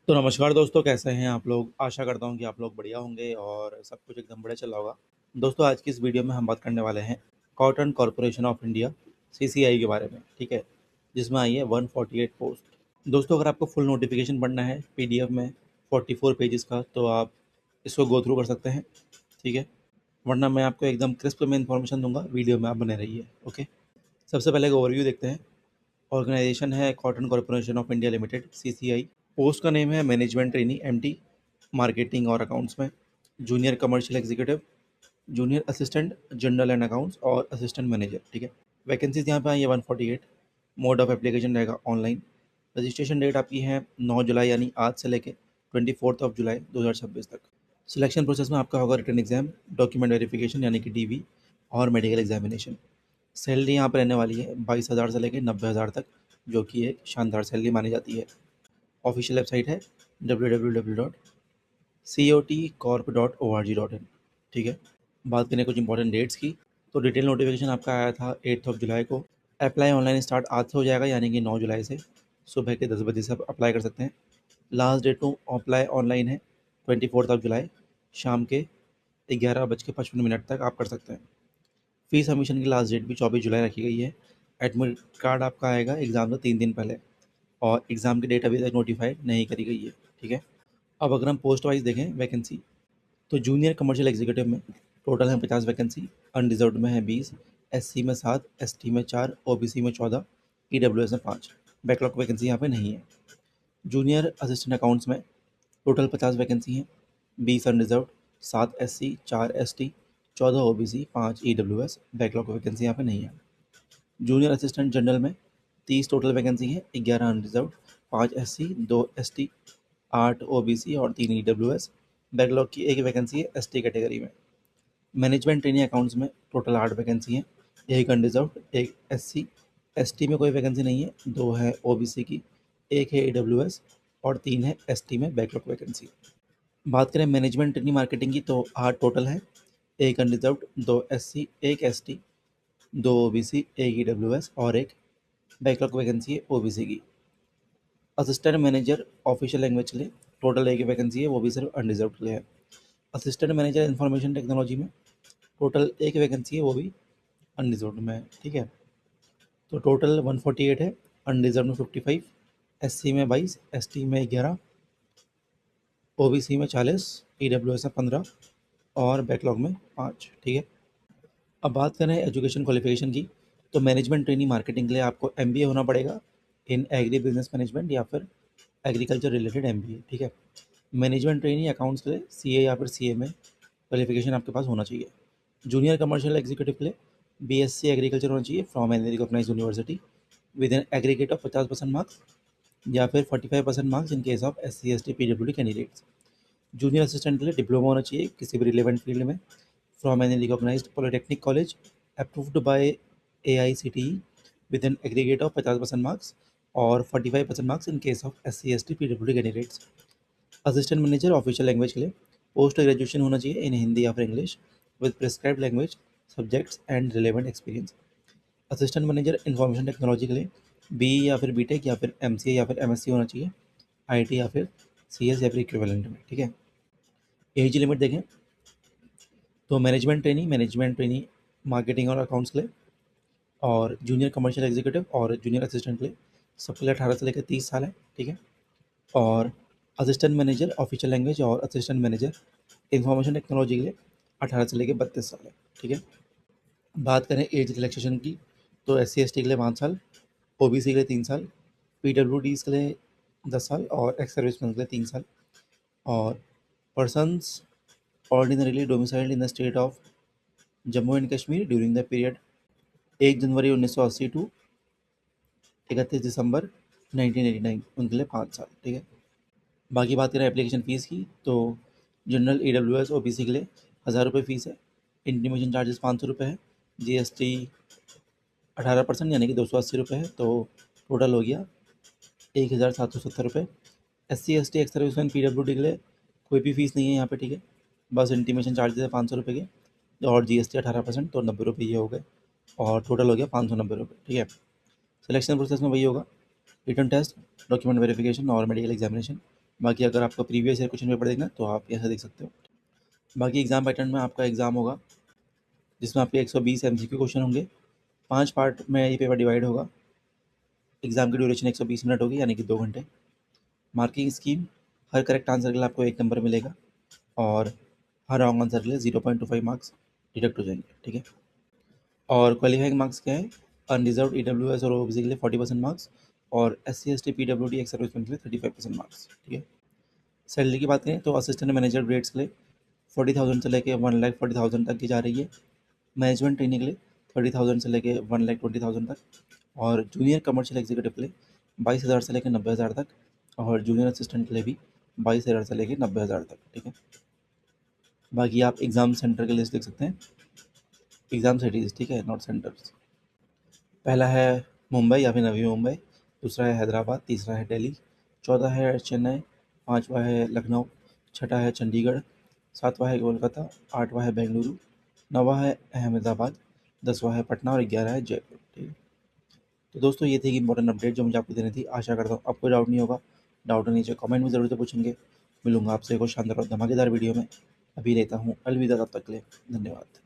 तो नमस्कार दोस्तों, कैसे हैं आप लोग? आशा करता हूँ कि आप लोग बढ़िया होंगे और सब कुछ एकदम बढ़िया चल रहा होगा। दोस्तों, आज की इस वीडियो में हम बात करने वाले हैं cotton corporation of India CCI के बारे में, ठीक है? जिसमें आई है 148 पोस्ट। दोस्तों, अगर आपको फुल नोटिफिकेशन पढ़ना है पीडीएफ में 44 पेजेस का, तो आप इसको गो थ्रू कर सकते हैं, ठीक है? वरना मैं आपको एकदम क्रिस्प में इन्फॉर्मेशन दूंगा, वीडियो में आप बने रहिए, ओके? सबसे पहले एक ओवरव्यू देखते हैं। ऑर्गेनाइजेशन है cotton corporation of India limited CCI. Post का नेम है मैनेजमेंट ट्रेनी एमटी, मार्केटिंग और अकाउंट्स में। Junior commercial executive, junior assistant general and accounts और असिस्टेंट मैनेजर, ठीक है? वैकेंसीज यहाँ पे आई है 148। मोड ऑफ एप्लीकेशन रहेगा ऑनलाइन। रजिस्ट्रेशन डेट आपकी है 9 जुलाई, यानी आज से लेके 24 जुलाई 2026 तक। सिलेक्शन प्रोसेस में आपका होगा रिटन एग्जाम, डॉक्यूमेंट वेरिफिकेशन यानी कि डीवी, और मेडिकल एग्जामिनेशन। सैलरी यहाँ पर रहने वाली है 22,000 से लेकर 90,000 तक, जो कि एक शानदार सैलरी मानी जाती है। ऑफिशियल वेबसाइट है www.cotcorp.org.in, ठीक है? बात करें कुछ इंपॉर्टेंट डेट्स की, तो डिटेल नोटिफिकेशन आपका आया था 8 जुलाई को। अप्लाई ऑनलाइन स्टार्ट आज से हो जाएगा, यानी कि 9 जुलाई से सुबह के 10 बजे से आप अप्लाई कर सकते हैं। Last date to apply online है 24 जुलाई, शाम के 11:55 तक आप कर सकते हैं। फीस सबमिशन की लास्ट डेट भी 24 जुलाई रखी गई है। एडमिट कार्ड आपका आएगा एग्ज़ाम से 3 दिन पहले, और एग्ज़ाम की डेट अभी तक नोटिफाइड नहीं करी गई है, ठीक है? अब अगर हम पोस्ट वाइज देखें वैकेंसी, तो जूनियर कमर्शियल एग्जीक्यूटिव में टोटल है 50 वैकेंसी। अनरिजर्व्ड में है 20, एससी में 7, एसटी में 4, ओबीसी में 14, ईडब्ल्यूएस में 5। बैकलॉग वैकेंसी यहाँ पे नहीं है। जूनियर असिस्टेंट अकाउंट्स में टोटल 50 वैकेंसी हैं। 20 unreserved, 7 SC, 4 ST, 14 OBC, 5 EWS. Backlog vacancy यहाँ पे नहीं है। जूनियर असिस्टेंट जनरल में 30 टोटल वैकेंसी है। 11 अनरिजर्व्ड, 5 एससी, 2 एसटी, 8 ओबीसी और 3 ईडब्ल्यूएस। बैकलॉग की एक वैकेंसी है एसटी कैटेगरी में। मैनेजमेंट ट्रेनिंग अकाउंट्स में टोटल 8 वैकेंसी हैं। एक अनरिजर्व्ड, एक एससी, एसटी में कोई वैकेंसी नहीं है, 2 है ओबीसी की, एक है ईडब्ल्यूएस और 3 है एसटी में बैकलॉग वैकेंसी। बात करें मैनेजमेंट ट्रेनिंग मार्केटिंग की, तो 8 टोटल है। एक अनरिजर्व्ड, 2 एससी, एक एसटी, 2 ओबीसी, एक ईडब्ल्यूएस और एक बैकलॉग वैकेंसी है ओबीसी की। असिस्टेंट मैनेजर ऑफिशियल लैंग्वेज के लिए टोटल एक वैकेंसी है, वो भी सिर्फ अनरिजर्व के लिए है। असिस्टेंट मैनेजर इंफॉर्मेशन टेक्नोलॉजी में टोटल एक वैकेंसी है, वो भी अनरिजर्व में है, ठीक है? तो टोटल 148 है। अनरिजर्व में 55, एससी में 22, एसटी में 11, ओबीसी में 40, ईडब्ल्यूएस में 15 और बैकलॉग में 5, ठीक है? अब बात करें एजुकेशन क्वालिफिकेशन की, तो मैनेजमेंट ट्रेनिंग मार्केटिंग के लिए आपको एमबीए होना पड़ेगा इन एग्री बिजनेस मैनेजमेंट या फिर एग्रीकल्चर रिलेटेड एमबीए, ठीक है? मैनेजमेंट ट्रेनिंग अकाउंट्स के लिए सीए या फिर सीए में क्वालिफिकेशन आपके पास होना चाहिए। जूनियर कमर्शियल एग्जीक्यूटिव के लिए बीएससी एग्रीकल्चर होना चाहिए from any recognised university with an aggregate of 50% marks, या फिर 45% marks in case of S C S T PWD candidates. Junior assistant के लिए डिप्लोमा होना चाहिए किसी भी रिलेवेंट फील्ड में from any recognised polytechnic college approved by AICTE with an aggregate of 50% marks और 45% marks in case of SC ST PWD candidates. Assistant manager official language के लिए पोस्ट ग्रेजुएशन होना चाहिए इन हिंदी या फिर English with prescribed language subjects and relevant experience. Assistant manager information technology के लिए BE या फिर बीटेक या फिर MCA या फिर MSc होना चाहिए, IT या फिर CS या फिर इक्विवेलेंट में, ठीक है? एज लिमिट देखें, तो मैनेजमेंट ट्रेनी मार्केटिंग और अकाउंट्स के लिए, और जूनियर कमर्शियल एग्जीक्यूटिव और जूनियर असिस्टेंट के लिए सबके लिए 18 से लेकर 30 साल है, ठीक है? और असिस्टेंट मैनेजर ऑफिशियल लैंग्वेज और असिस्टेंट मैनेजर इंफॉर्मेशन टेक्नोलॉजी के लिए 18 से लेकर 32 साल है, ठीक है? बात करें एज रिलैक्सेशन की, तो SC ST के लिए 5 साल, OBC के लिए 3 साल, PWDs के लिए 10 साल और एक्स सर्विसमैन के लिए 3 साल। और persons ordinarily domiciled in the state of Jammu and Kashmir during the period 1 January 1980 to 31 December 1989, उनके लिए 5 साल, ठीक है? बाकी बात करें एप्लीकेशन फ़ीस की, तो जनरल EWS OBC के लिए 1,000 रुपये फ़ीस है। इंटीमेशन चार्जेस 500 रुपये है। GST 18% यानी कि 280 रुपये है, तो टोटल हो गया 1,770 रुपये। SC ST ex serviceman PWD के लिए कोई भी फ़ीस नहीं है यहाँ पे, ठीक है? बस इंटीमेशन चार्जेस है 500 रुपये के, और GST 18%, तो 90 रुपये ये हो गए, और टोटल हो गया 590 रुपये, ठीक है? सिलेक्शन प्रोसेस में वही होगा, रिटन टेस्ट, डॉक्यूमेंट वेरिफिकेशन और मेडिकल एग्जामिनेशन। बाकी अगर आपका प्रीवियस ईयर क्वेश्चन पेपर देखना है तो आप ऐसा देख सकते हो। बाकी एग्ज़ाम पैटर्न में आपका एग्ज़ाम होगा जिसमें आपके 120 एमसीक्यू क्वेश्चन होंगे। 5 पार्ट में ये पेपर डिवाइड होगा। एग्ज़ाम की ड्यूरेशन 120 मिनट होगी यानी कि 2 घंटे। मार्किंग स्कीम, हर करेक्ट आंसर के लिए आपको 1 नंबर मिलेगा और हर रॉन्ग आंसर के लिए 0.25 मार्क्स डिडक्ट हो जाएंगे, ठीक है। और क्वालिफाइंग मार्क्स क्या है, अनरिजर्व ईडब्ल्यूएस और ओबीसी के लिए 40% मार्क्स और SC ST PWD ex serviceman के लिए 35% मार्क्स, ठीक है। सैलरी की बात करें तो असिस्टेंट मैनेजर ग्रेड्स के लिए 40,000 से लेकर 1,40,000 तक की जा रही है। मैनेजमेंट ट्रेनिंग के लिए 30,000 से लेकर 1,20,000 तक और जूनियर कमर्शियल एग्जीक्यूटिव के लिए 22,000 से लेकर 90,000 तक और जूनियर असिस्टेंट के लिए भी 22,000 से लेकर 90,000 तक, ठीक है। बाकी आप एग्ज़ाम सेंटर की लिस्ट देख सकते हैं, एग्ज़ाम सिटीज़, ठीक है, नॉट सेंटर्स। पहला है मुंबई या फिर नवी मुंबई, दूसरा है हैदराबाद, तीसरा है दिल्ली, चौथा है चेन्नई, पाँचवा है लखनऊ, छठा है चंडीगढ़, सातवां है कोलकाता, आठवां है बेंगलुरु, नौवां है अहमदाबाद, 10वां है पटना और 11 है जयपुर, ठीक है। तो दोस्तों ये थी इंपॉर्टेंट अपडेट जो मुझे आपको देनी थी। आशा करता हूँ आपको डाउट नहीं होगा। डाउट नीचे कमेंट में ज़रूर से पूछेंगे। मिलूंगा आपसे एक और शानदार और धमाकेदार वीडियो में। अभी लेता हूँ अलविदा, तब तक के लिए धन्यवाद।